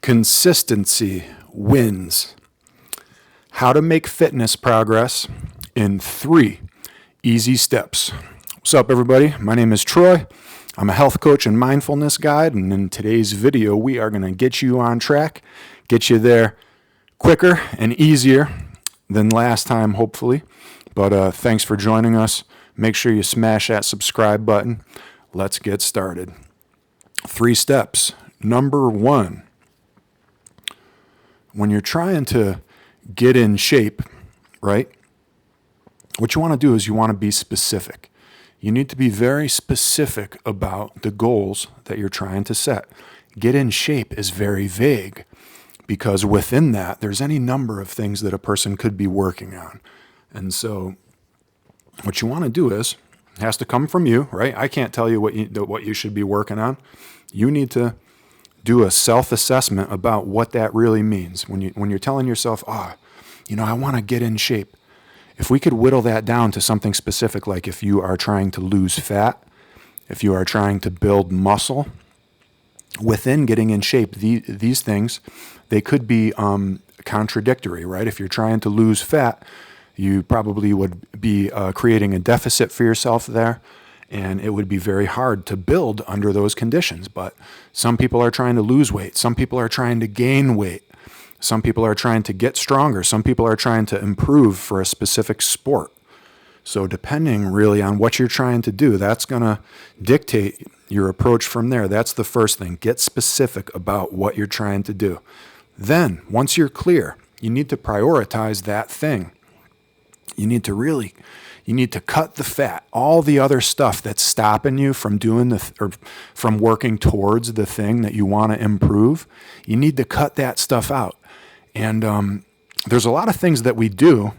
Consistency wins. How to make fitness progress in 3 easy steps. What's up, everybody? My name is Troy. I'm a health coach and mindfulness guide, and in today's video, we are going to get you on track, get you there quicker and easier than last time, hopefully. But thanks for joining us. Make sure you smash that subscribe button. Let's get started. 3 steps. Number 1. When you're trying to get in shape, right? What you want to do is you want to be specific. You need to be very specific about the goals that you're trying to set. Get in shape is very vague because within that, there's any number of things that a person could be working on. And so what you want to do is, it has to come from you, right? I can't tell you what you should be working on. You need to do a self-assessment about what that really means. When you're telling yourself, I want to get in shape. If we could whittle that down to something specific, like if you are trying to lose fat, if you are trying to build muscle, within getting in shape, these things, they could be contradictory, right? If you're trying to lose fat, you probably would be creating a deficit for yourself there. And it would be very hard to build under those conditions. But some people are trying to lose weight. Some people are trying to gain weight. Some people are trying to get stronger. Some people are trying to improve for a specific sport. So depending really on what you're trying to do, that's going to dictate your approach from there. That's the first thing. Get specific about what you're trying to do. Then, once you're clear, you need to prioritize that thing. You need to cut the fat, all the other stuff that's stopping you from doing or from working towards the thing that you want to improve. You need to cut that stuff out. And there's a lot of things that we do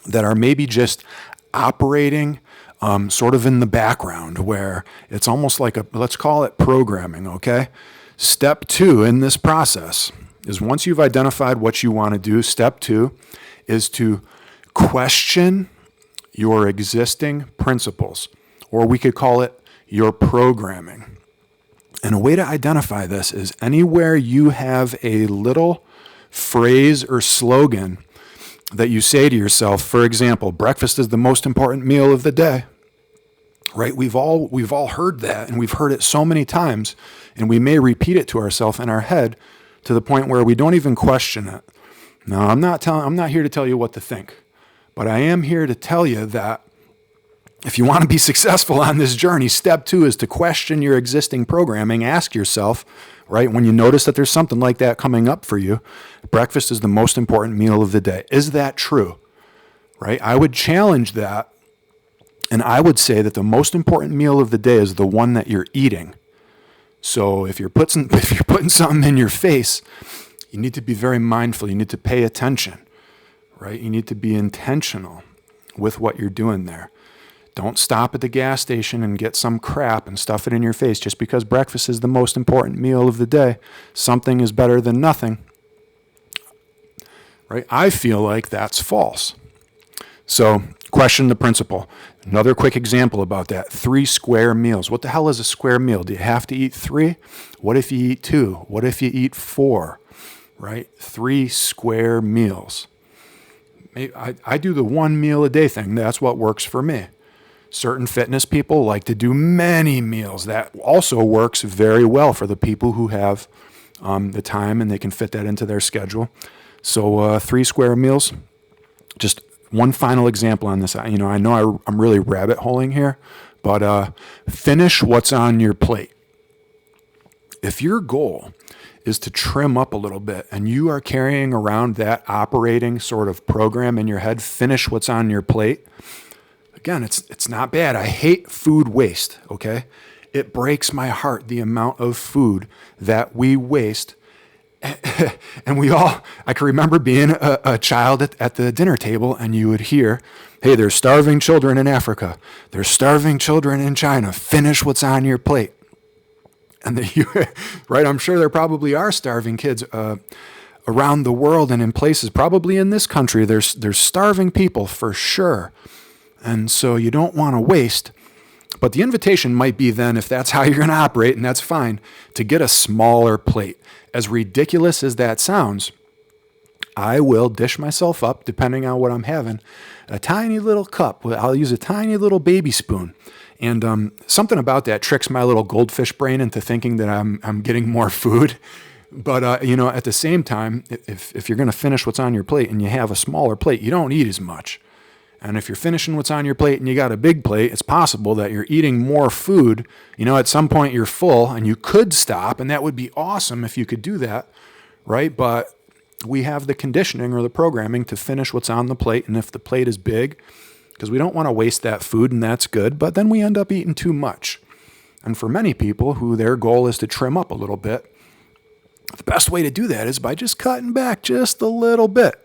that are maybe just operating sort of in the background, where it's almost like let's call it programming, okay? Step 2 in this process is, once you've identified what you want to do, step 2 is to question your existing principles, or we could call it your programming. And a way to identify this is anywhere you have a little phrase or slogan that you say to yourself. For example, breakfast is the most important meal of the day, right? We've all heard that, and we've heard it so many times, and we may repeat it to ourselves in our head to the point where we don't even question it. Now, I'm not here to tell you what to think. But I am here to tell you that if you want to be successful on this journey, step 2 is to question your existing programming. Ask yourself, right, when you notice that there's something like that coming up for you, breakfast is the most important meal of the day. Is that true? Right? I would challenge that, and I would say that the most important meal of the day is the one that you're eating. So if you're putting something in your face, you need to be very mindful. You need to pay attention. Right? You need to be intentional with what you're doing there. Don't stop at the gas station and get some crap and stuff it in your face just because breakfast is the most important meal of the day. Something is better than nothing. Right? I feel like that's false. So question the principle. Another quick example about that: 3 square meals. What the hell is a square meal? Do you have to eat 3? What if you eat 2? What if you eat 4? Right? 3 square meals. I do the 1 meal a day thing. That's what works for me. Certain fitness people like to do many meals. That also works very well for the people who have the time and they can fit that into their schedule. So 3 square meals. Just one final example on this. I know I'm really rabbit holing here, but finish what's on your plate. If your goal is to trim up a little bit and you are carrying around that operating sort of program in your head, finish what's on your plate. Again, it's not bad. I hate food waste, okay? It breaks my heart, the amount of food that we waste. And I can remember being a child at the dinner table, and you would hear, hey, there's starving children in Africa. There's starving children in China. Finish what's on your plate. And right, I'm sure there probably are starving kids around the world and in places, probably in this country. There's starving people for sure. And so you don't want to waste. But the invitation might be then, if that's how you're going to operate, and that's fine, to get a smaller plate. As ridiculous as that sounds, I will dish myself up, depending on what I'm having, a tiny little cup. I'll use a tiny little baby spoon. And something about that tricks my little goldfish brain into thinking that I'm getting more food. But, at the same time, if you're going to finish what's on your plate and you have a smaller plate, you don't eat as much. And if you're finishing what's on your plate and you got a big plate, it's possible that you're eating more food. At some point you're full and you could stop, and that would be awesome if you could do that, right? But we have the conditioning or the programming to finish what's on the plate. And if the plate is big, because we don't want to waste that food, and that's good, but then we end up eating too much. And for many people who their goal is to trim up a little bit, the best way to do that is by just cutting back just a little bit.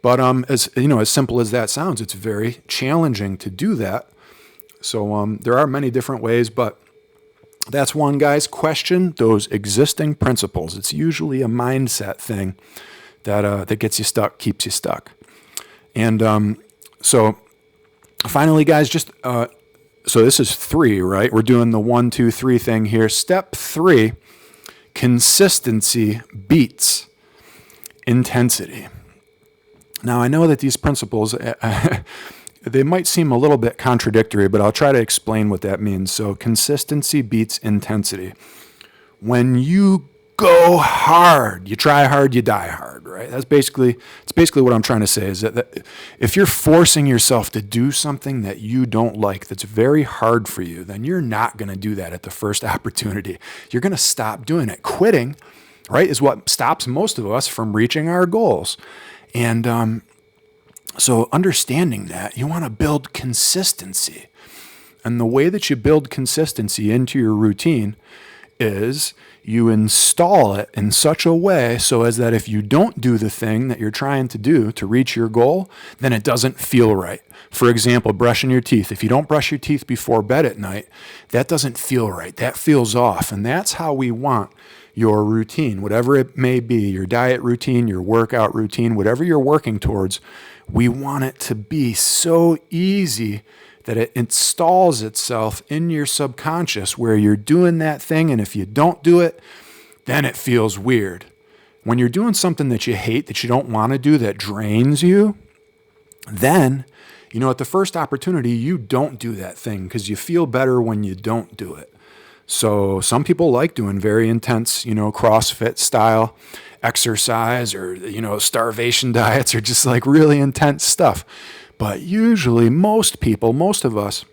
But as simple as that sounds, it's very challenging to do that. So there are many different ways, but that's one, guys. Question those existing principles. It's usually a mindset thing that gets you stuck, keeps you stuck. And so finally, guys, so this is 3, right? We're doing the 1, 2, 3 thing here. Step 3, consistency beats intensity. Now, I know that these principles, they might seem a little bit contradictory, but I'll try to explain what that means. So consistency beats intensity. When you go hard, you try hard, you die hard, right? It's basically what I'm trying to say is that if you're forcing yourself to do something that you don't like, that's very hard for you, then you're not going to do that at the first opportunity. You're going to stop doing it. Quitting, right, is what stops most of us from reaching our goals. And so understanding that, you want to build consistency. And the way that you build consistency into your routine is you install it in such a way so as that if you don't do the thing that you're trying to do to reach your goal, then it doesn't feel right. For example, brushing your teeth. If you don't brush your teeth before bed at night, that doesn't feel right. That feels off. And that's how we want your routine, whatever it may be, your diet routine, your workout routine, whatever you're working towards, we want it to be so easy that it installs itself in your subconscious where you're doing that thing, and if you don't do it, then it feels weird. When you're doing something that you hate, that you don't want to do, that drains you, then, at the first opportunity, you don't do that thing because you feel better when you don't do it. So some people like doing very intense, CrossFit style exercise or, starvation diets or just like really intense stuff. But usually most of us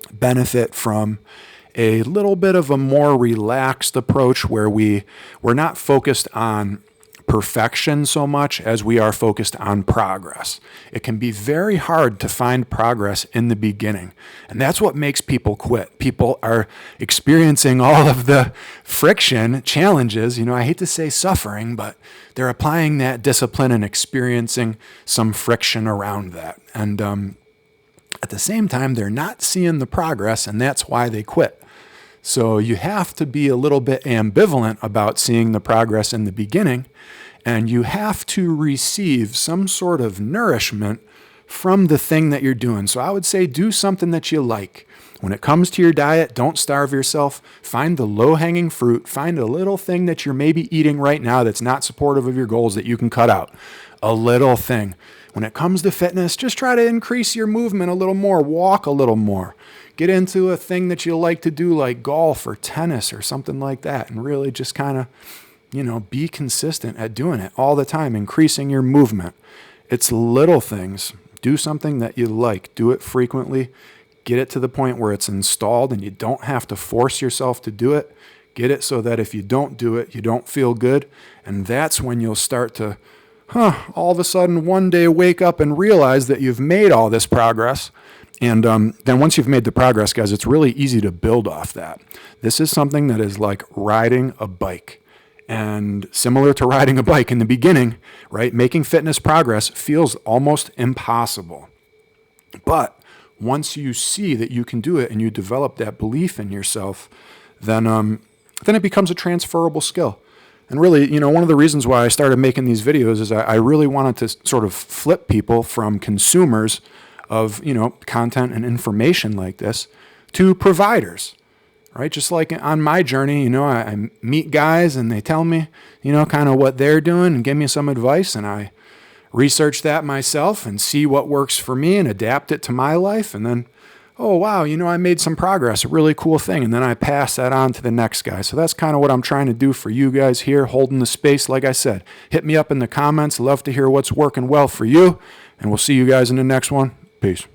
benefit from a little bit of a more relaxed approach where we're not focused on perfection so much as we are focused on progress. It can be very hard to find progress in the beginning. And that's what makes people quit. People are experiencing all of the friction, challenges, I hate to say suffering, but they're applying that discipline and experiencing some friction around that. And at the same time, they're not seeing the progress, and that's why they quit. So you have to be a little bit ambivalent about seeing the progress in the beginning, and you have to receive some sort of nourishment from the thing that you're doing. So I would say do something that you like. When it comes to your diet, don't starve yourself. Find the low-hanging fruit. Find a little thing that you're maybe eating right now that's not supportive of your goals that you can cut out. A little thing. When it comes to fitness, just try to increase your movement a little more. Walk a little more. Get into a thing that you like to do like golf or tennis or something like that, and really just kind of, be consistent at doing it all the time, increasing your movement. It's little things. Do something that you like. Do it frequently. Get it to the point where it's installed and you don't have to force yourself to do it. Get it so that if you don't do it, you don't feel good. And that's when you'll start to, all of a sudden one day wake up and realize that you've made all this progress. And then once you've made the progress, guys, it's really easy to build off that. This is something that is like riding a bike. And similar to riding a bike in the beginning, right? Making fitness progress feels almost impossible. But once you see that you can do it and you develop that belief in yourself, then it becomes a transferable skill. And really, one of the reasons why I started making these videos is I really wanted to sort of flip people from consumers of, content and information like this to providers, right? Just like on my journey, I meet guys and they tell me, kind of what they're doing and give me some advice, and I research that myself and see what works for me and adapt it to my life. And then, oh, wow, I made some progress, a really cool thing. And then I pass that on to the next guy. So that's kind of what I'm trying to do for you guys here, holding the space. Like I said, hit me up in the comments. Love to hear what's working well for you. And we'll see you guys in the next one. Peace.